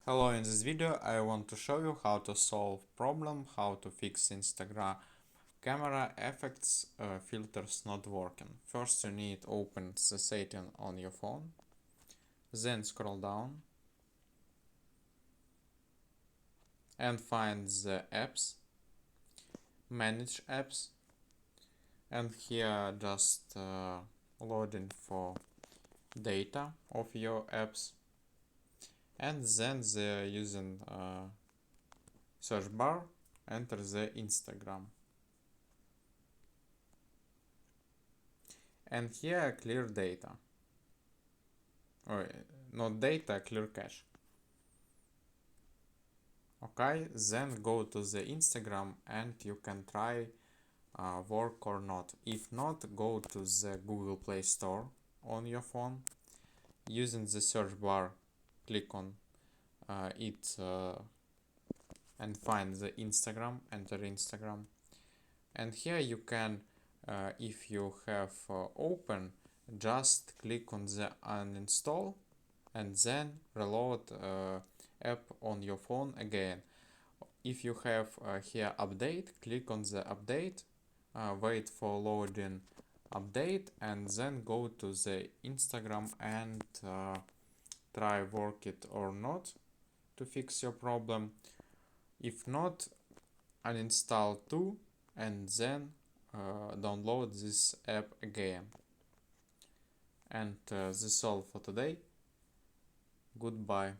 Hello, in this video I want to show you how to solve problem, how to fix Instagram camera effects filters not working. First you need open the setting on your phone, then scroll down and find the apps, manage apps, and here just loading for data of your apps, and then using search bar enter the Instagram. And here clear data, or not data, clear cache. Okay, then go to the Instagram and you can try work or not. If not, go to the Google Play Store on your phone. Using the search bar, click on it and find the Instagram, enter Instagram. And here you can, if you have open, just click on the uninstall and then reload app on your phone again. If you have here update, click on the update, wait for loading update, and then go to the Instagram and try work it or not to fix your problem. If not, uninstall too and then download this app again. And this is all for today. Goodbye.